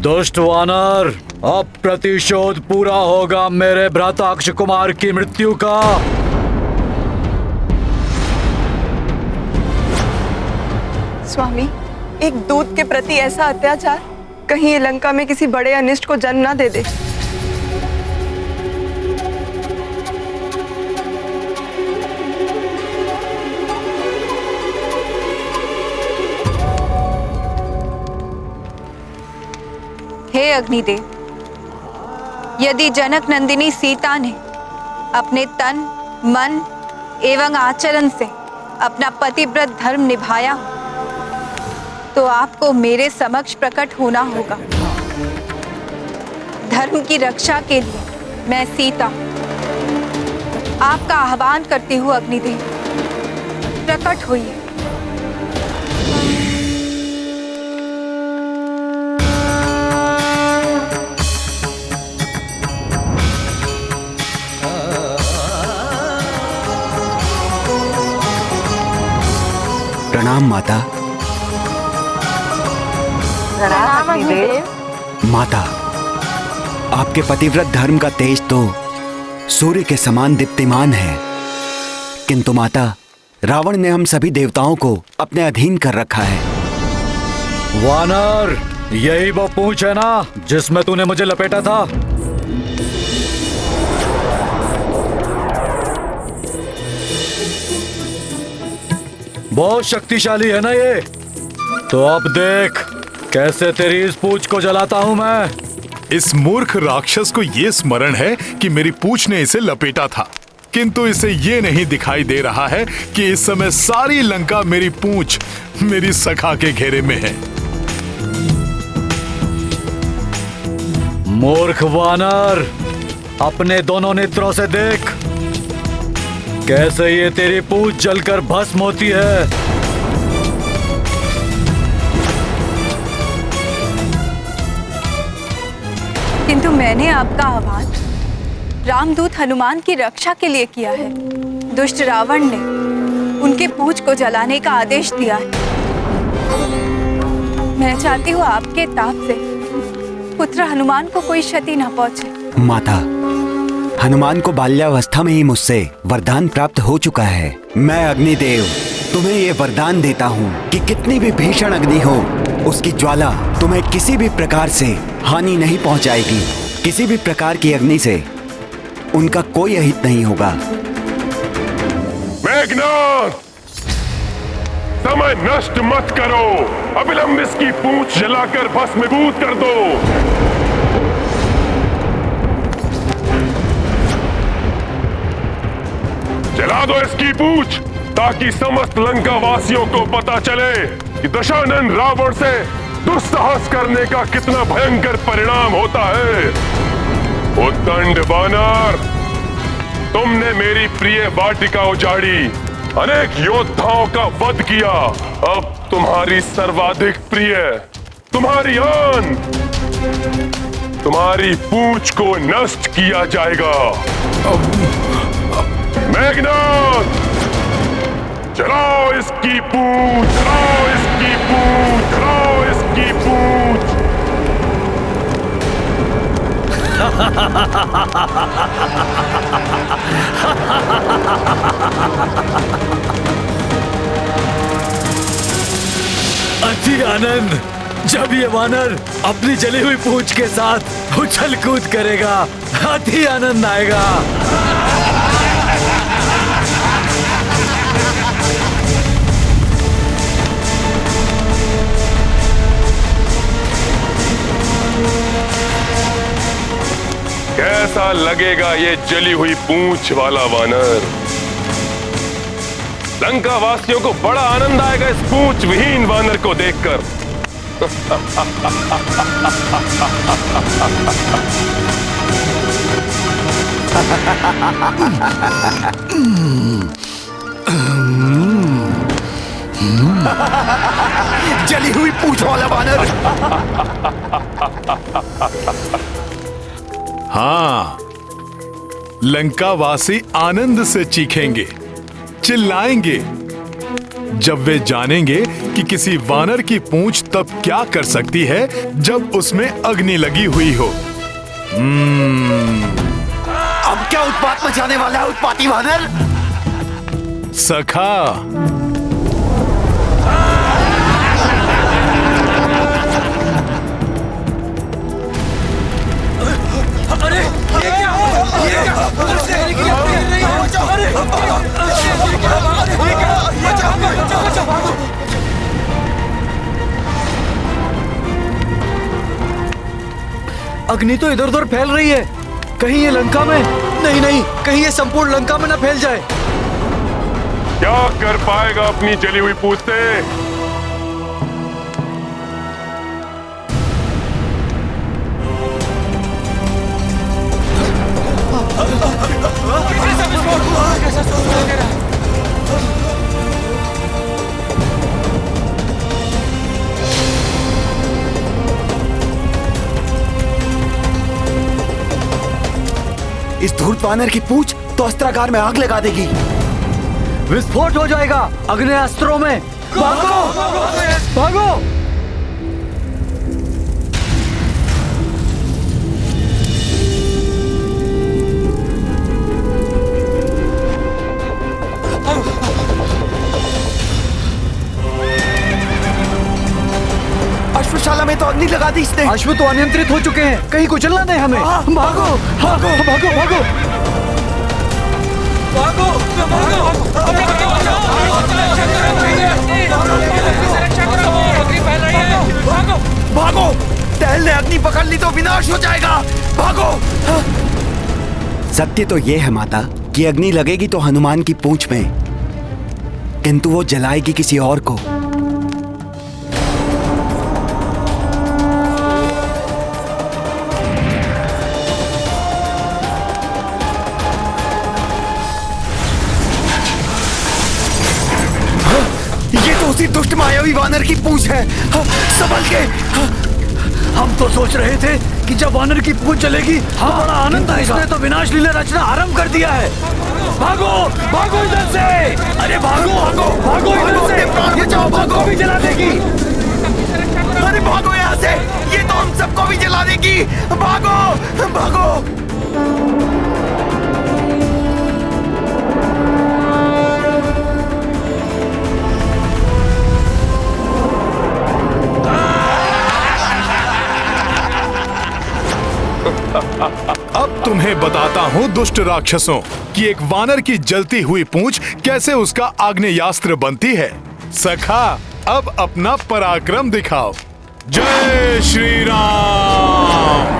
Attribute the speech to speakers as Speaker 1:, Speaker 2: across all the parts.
Speaker 1: दुष्ट वानर, अब प्रतिशोध पूरा होगा मेरे भ्राता अक्षय कुमार की मृत्यु का।
Speaker 2: स्वामी, एक दूत के प्रति ऐसा अत्याचार कहीं ये लंका में किसी बड़े अनिष्ट को जन्म ना दे दे।
Speaker 3: हे अग्निदेव, यदि जनक नंदिनी सीता ने अपने तन, मन एवं आचरण से अपना पतिव्रत धर्म निभाया तो आपको मेरे समक्ष प्रकट होना होगा। धर्म की रक्षा के लिए मैं सीता आपका आह्वान करती हूँ। अग्निदेव, प्रकट होइए।
Speaker 4: प्रणाम माता।
Speaker 2: प्रणाम अग्निदेव।
Speaker 4: माता, आपके पतिव्रत धर्म का तेज तो सूर्य के समान दीप्तिमान है, किंतु माता, रावण ने हम सभी देवताओं को अपने अधीन कर रखा है।
Speaker 1: वानर, यही वो पूंछ है ना जिसमें तूने मुझे लपेटा था? बहुत शक्तिशाली है ना ये? तो अब देख कैसे तेरी इस पूंछ को जलाता हूं मैं।
Speaker 5: इस मूर्ख राक्षस को ये स्मरण है कि मेरी पूंछ ने इसे लपेटा था, किंतु इसे ये नहीं दिखाई दे रहा है कि इस समय सारी लंका मेरी पूंछ, मेरी सखा के घेरे में है।
Speaker 1: मूर्ख वानर, अपने दोनों नेत्रों से देख कैसे ये तेरी पूंछ जलकर भस्म होती है।
Speaker 3: किंतु मैंने आपका आह्वान रामदूत हनुमान की रक्षा के लिए किया है। दुष्ट रावण ने उनके पूंछ को जलाने का आदेश दिया है। मैं चाहती हूँ आपके ताप से पुत्र हनुमान को कोई क्षति न पहुंचे।
Speaker 4: माता, हनुमान को बाल्यावस्था में ही मुझसे वरदान प्राप्त हो चुका है। मैं अग्निदेव तुम्हें ये वरदान देता हूँ कि कितनी भी भीषण अग्नि हो, उसकी ज्वाला तुम्हें किसी भी प्रकार से हानि नहीं पहुँचाएगी। किसी भी प्रकार की अग्नि से उनका कोई अहित नहीं होगा।
Speaker 6: मेघनाद, समय नष्ट मत करो, अविलंब इसकी पूंछ जलाकर भस्मीभूत कर दो। जला दो इसकी पूंछ, ताकि समस्त लंका वासियों को पता चले कि दशानन रावण से दुस्साहस करने का कितना भयंकर परिणाम होता है। उद्दंड वानर, तुमने मेरी प्रिय वाटिका उजाड़ी, अनेक योद्धाओं का वध किया। अब तुम्हारी सर्वाधिक प्रिय, तुम्हारी आन, तुम्हारी पूंछ को नष्ट किया जाएगा। मेघनाद, जलाओ इसकी पूंछ, जलाओ इसकी पूंछ, जलाओ इसकी पूंछ।
Speaker 1: अति आनंद, जब ये वानर अपनी जली हुई पूंछ के साथ उछल कूद करेगा, अति आनंद आएगा।
Speaker 6: कैसा लगेगा ये जली हुई पूंछ वाला वानर? लंका वासियों को बड़ा आनंद आएगा इस पूंछ विहीन वानर को देखकर।
Speaker 4: जली हुई पूंछ वाला वानर।
Speaker 5: हाँ, लंकावासी आनंद से चीखेंगे, चिल्लाएंगे, जब वे जानेंगे कि किसी वानर की पूंछ तब क्या कर सकती है जब उसमें अग्नि लगी हुई हो।
Speaker 4: अब क्या उत्पात मचाने वाला है उत्पाती वानर?
Speaker 5: सखा,
Speaker 1: अग्नि तो इधर उधर फैल रही है। कहीं ये लंका में नहीं नहीं, कहीं ये संपूर्ण लंका में ना फैल जाए।
Speaker 6: क्या कर पाएगा अपनी जली हुई पूंछ से?
Speaker 4: इस धूर्त वानर की पूंछ तो अस्त्रागार में आग लगा देगी।
Speaker 1: विस्फोट हो जाएगा अग्नेयास्त्रों में। भागो भागो।
Speaker 4: अश्वशाला में तो अग्नि लगा दी इसने।
Speaker 1: अश्व तो अनियंत्रित हो चुके हैं, कहीं कुचल ना दे हमें। भागो भागो भागो भागो
Speaker 4: भागो, टहल ने अग्नि पकड़ ली तो विनाश हो जाएगा। भागो। सत्य तो ये है माता कि अग्नि लगेगी तो हनुमान की पूंछ में, किंतु वो जलाएगी किसी और को। उसी दुष्ट मायावी वानर की पूंछ है। संभल के।
Speaker 1: हम तो सोच रहे थे कि जब वानर की पूंछ चलेगी हम बड़ा आनंद आएगा। इसने तो विनाश लीला रचना आरंभ कर दिया है। भागो भागो इधर से। अरे भागो भागो भागो इधर से। ये तो हम सबको भी जला देगी।
Speaker 4: अरे भागो यहाँ से, ये तो हम सबको भी जला देगी। भागो भागो।
Speaker 5: अब तुम्हें बताता हूँ दुष्ट राक्षसों कि एक वानर की जलती हुई पूंछ कैसे उसका आग्नेयास्त्र बनती है। सखा, अब अपना पराक्रम दिखाओ। जय श्री राम।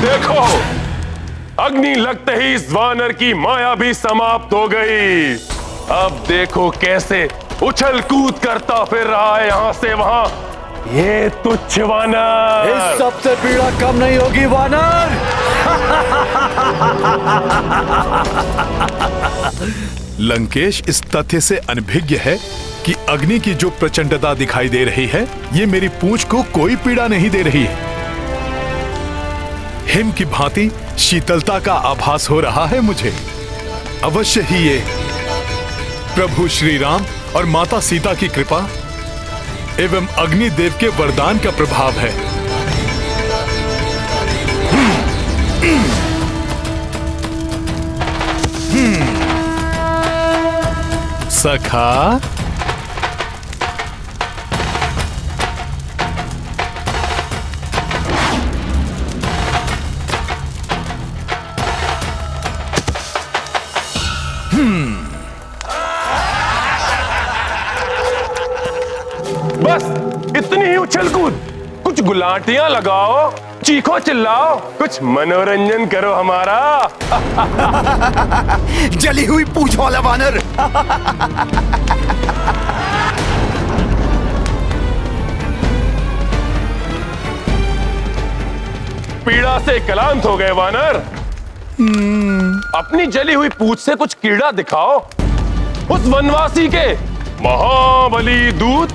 Speaker 6: देखो, अग्नि लगते ही इस वानर की माया भी समाप्त हो गई। अब देखो कैसे उछल कूद करता फिर रहा है यहाँ से वहां। ये तुच्छ वानर।
Speaker 1: इस सबसे पीड़ा कम नहीं होगी वानर।
Speaker 5: लंकेश इस तथ्य से अनभिज्ञ है कि अग्नि की जो प्रचंडता दिखाई दे रही है, ये मेरी पूंछ को कोई पीड़ा नहीं दे रही है। हिम की भांति शीतलता का आभास हो रहा है मुझे। अवश्य ही ये प्रभु श्री राम और माता सीता की कृपा एवं अग्निदेव के वरदान का प्रभाव है। सखा,
Speaker 6: बस इतनी ही उछल कूद। कुछ गुलाटियां लगाओ, चीखो चिल्लाओ, कुछ मनोरंजन करो हमारा।
Speaker 4: जली हुई पूंछ वाला वानर।
Speaker 6: पीड़ा से क्लांत हो गए वानर। अपनी जली हुई पूंछ से कुछ कीड़ा दिखाओ। उस वनवासी के महाबली दूत।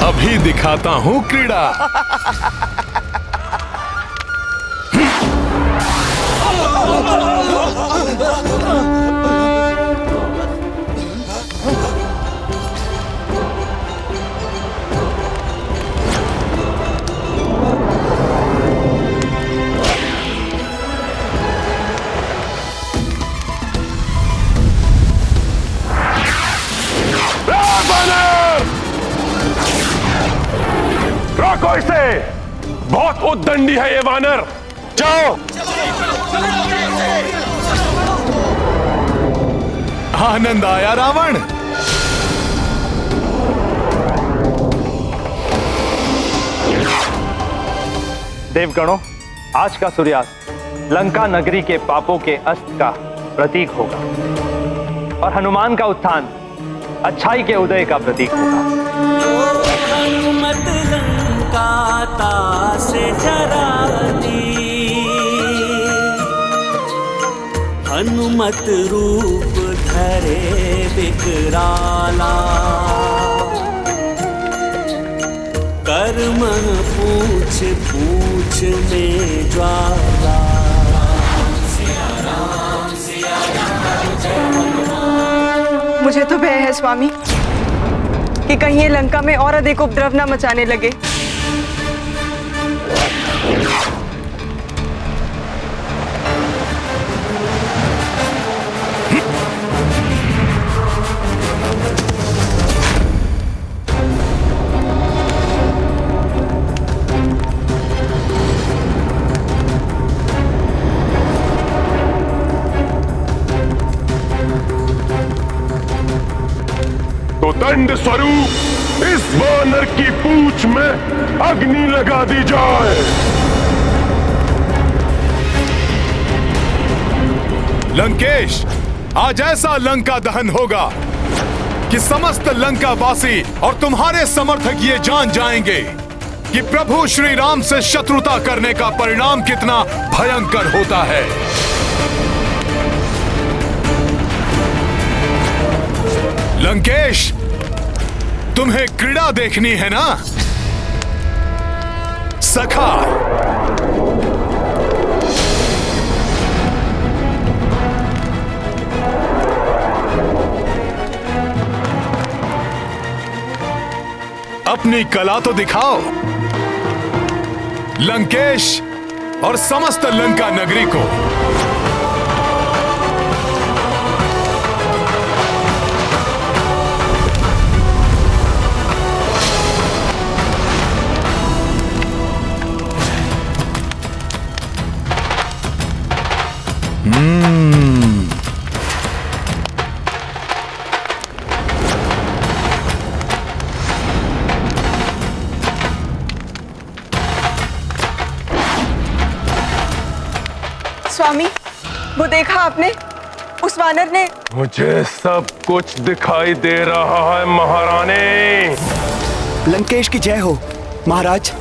Speaker 5: अभी दिखाता हूं क्रीड़ा।
Speaker 6: रोको इसे, बहुत उद्दंडी है ये वानर। जाओ।
Speaker 5: आनंद आया रावण?
Speaker 7: देवगणों, आज का सूर्यास्त लंका नगरी के पापों के अस्त का प्रतीक होगा और हनुमान का उत्थान अच्छाई के उदय का प्रतीक होगा।
Speaker 8: हनुमत लंका से जरा दी, हनुमत रूप धरे विकराला, कर्म पूछ पूछ में ज्वाला।
Speaker 2: मुझे तो भय है स्वामी कि कहीं ये लंका में और अधिक उपद्रव न मचाने लगे।
Speaker 6: तो दंड स्वरूप इस वानर की पूंछ में अग्नि लगा दी जाए।
Speaker 5: लंकेश, आज ऐसा लंका दहन होगा कि समस्त लंका वासी और तुम्हारे समर्थक ये जान जाएंगे कि प्रभु श्री राम से शत्रुता करने का परिणाम कितना भयंकर होता है। लंकेश, तुम्हें क्रीड़ा देखनी है ना सखा? अपनी कला तो दिखाओ लंकेश और समस्त लंका नगरी को।
Speaker 2: स्वामी, वो देखा आपने? उस वानर ने।
Speaker 6: मुझे सब कुछ दिखाई दे रहा है महारानी।
Speaker 4: लंकेश की जय हो महाराज।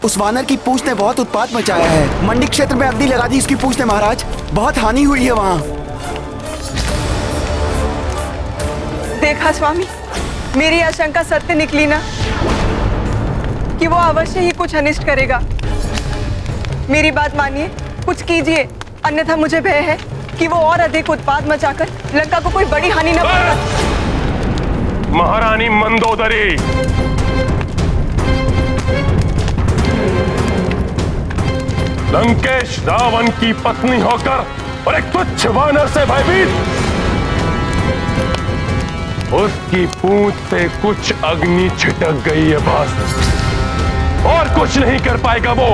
Speaker 4: उस वानर की पूंछ ने बहुत उत्पात मचाया है। मंडी क्षेत्र में अग्नि लगा दी इसकी पूंछ ने महाराज। बहुत हानि हुई है वहां।
Speaker 2: देखा स्वामी, मेरी आशंका सत्य निकली ना कि वो अवश्य ही कुछ अनिष्ट करेगा। मेरी बात मानिए, कुछ कीजिए, अन्यथा मुझे भय है कि वो और अधिक उत्पात मचाकर लंका को कोई बड़ी हानि न पहुंचा।
Speaker 6: महारानी मंदोदरी, लंकेश रावण की पत्नी होकर और एक तुच्छ वानर से भयभीत, उसकी पूंछ से कुछ अग्नि छिटक गई है बस, और कुछ नहीं कर पाएगा वो।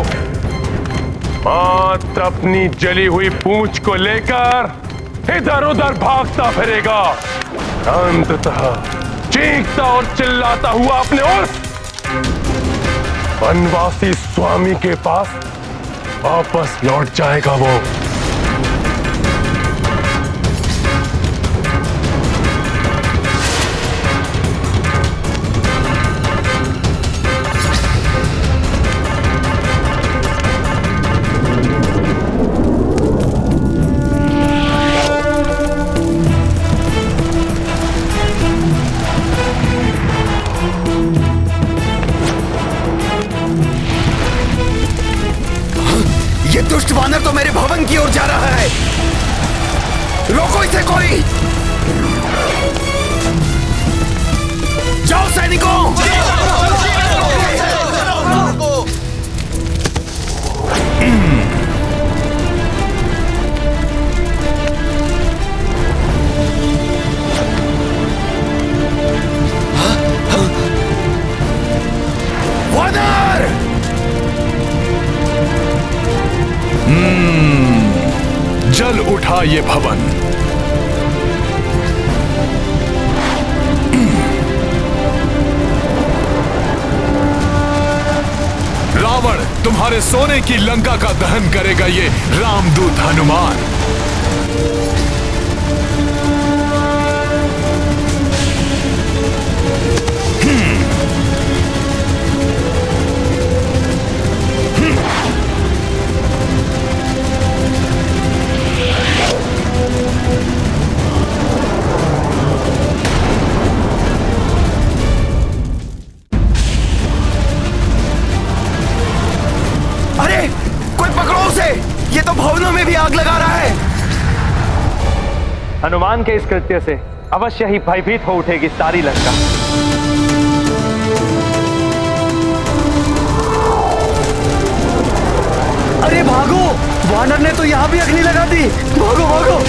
Speaker 6: मात्र अपनी जली हुई पूंछ को लेकर इधर उधर भागता फिरेगा, अंततः चीखता और चिल्लाता हुआ अपने उस वनवासी स्वामी के पास वापस लौट जाएगा वो।
Speaker 4: ये दुष्ट वानर तो मेरे भवन की ओर जा रहा है। रोको इसे कोई। जाओ सैनिकों। वानर!
Speaker 5: जल उठा ये भवन। रावण तुम्हारे सोने की लंका का दहन करेगा ये रामदूत हनुमान।
Speaker 4: ये तो भवनों में भी आग लगा रहा है।
Speaker 7: हनुमान के इस कृत्य से अवश्य ही भयभीत हो उठेगी सारी लंका।
Speaker 1: अरे भागो, वानर ने तो यहाँ भी अग्नि लगा दी। भागो भागो।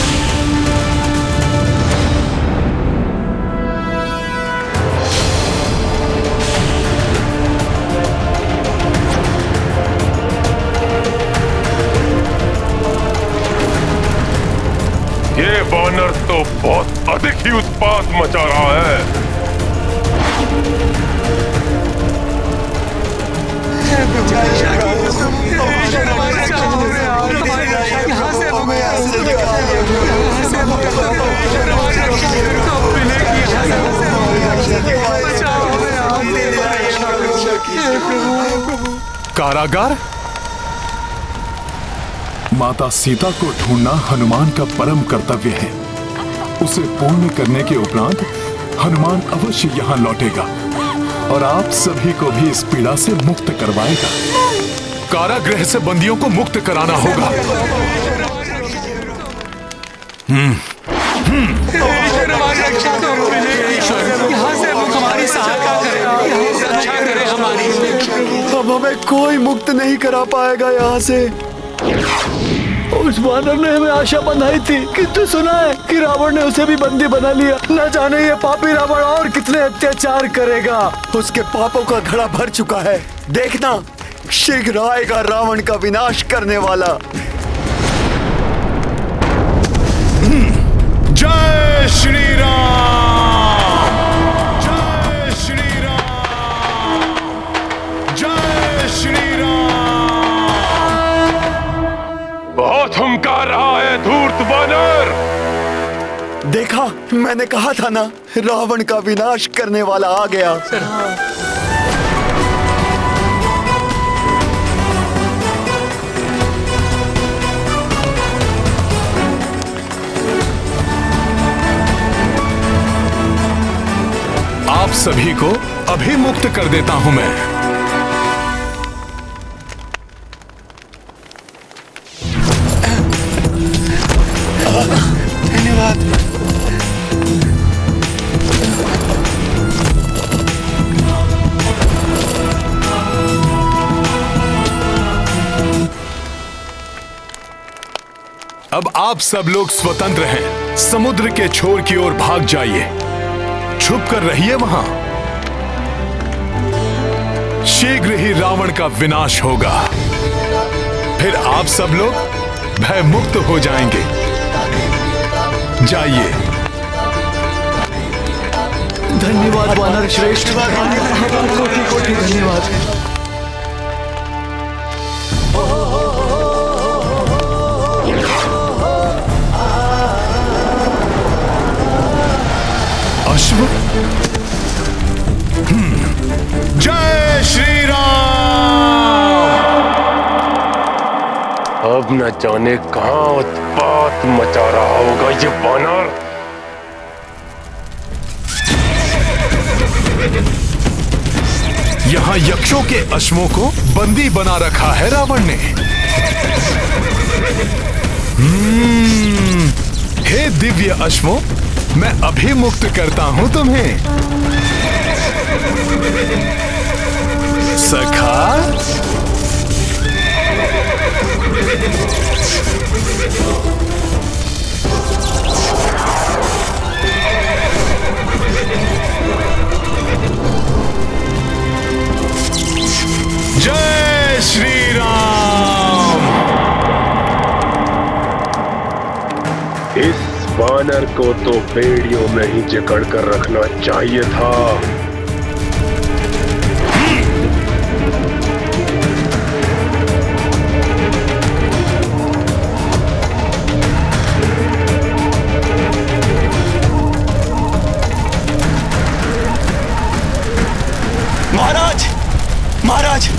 Speaker 6: ये वानर तो बहुत अधिक ही उत्पात मचा रहा है।
Speaker 5: कारागार? माता सीता को ढूंढना हनुमान का परम कर्तव्य है। उसे पूर्ण करने के उपरांत हनुमान अवश्य यहाँ लौटेगा और आप सभी को भी इस पीड़ा से मुक्त करवाएगा। कारागृह से बंदियों को मुक्त कराना होगा।
Speaker 1: अब हमें कोई मुक्त नहीं करा पाएगा यहाँ से। उस वानर ने हमें आशा बंधाई थी, किंतु सुना है कि रावण ने उसे भी बंदी बना लिया। न जाने ये पापी रावण और कितने अत्याचार करेगा।
Speaker 4: उसके पापों का घड़ा भर चुका है। देखना, शीघ्र आएगा रावण का विनाश करने वाला।
Speaker 5: जय श्री राम! जय श्री राम! जय श्री राम!
Speaker 6: बहुत हुंकार रहा है धूर्त वानर।
Speaker 4: देखा, मैंने कहा था ना, रावण का विनाश करने वाला आ गया।
Speaker 5: आप सभी को अभी मुक्त कर देता हूं मैं।
Speaker 1: धन्यवाद।
Speaker 5: अब आप सब लोग स्वतंत्र हैं। समुद्र के छोर की ओर भाग जाइए। छुप कर रहिए वहां। शीघ्र ही रावण का विनाश होगा। फिर आप सब लोग भय मुक्त हो जाएंगे। जाइए।
Speaker 1: धन्यवाद वानर श्रेष्ठ। कोटि कोटि धन्यवाद।
Speaker 5: अश्व? जय श्री राम!
Speaker 6: अब न जाने कहां उत्पात मचा रहा होगा ये वानर।
Speaker 5: यहां यक्षों के अश्वों को बंदी बना रखा है रावण ने। हे दिव्य अश्वों, मैं अभी मुक्त करता हूं तुम्हें। सखा, जय श्री राम।
Speaker 6: इस वानर को तो बेड़ियों में ही जकड़ कर रखना चाहिए था।
Speaker 4: महाराज, महाराज,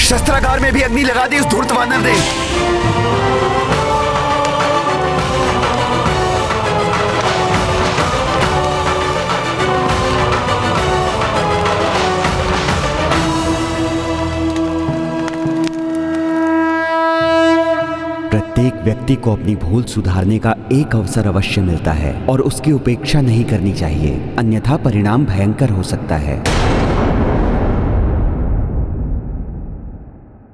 Speaker 4: शस्त्रागार में भी अग्नि लगा दी उस धूर्त वानर ने। प्रत्येक व्यक्ति को अपनी भूल सुधारने का एक अवसर अवश्य मिलता है और उसकी उपेक्षा नहीं करनी चाहिए, अन्यथा परिणाम भयंकर हो सकता है।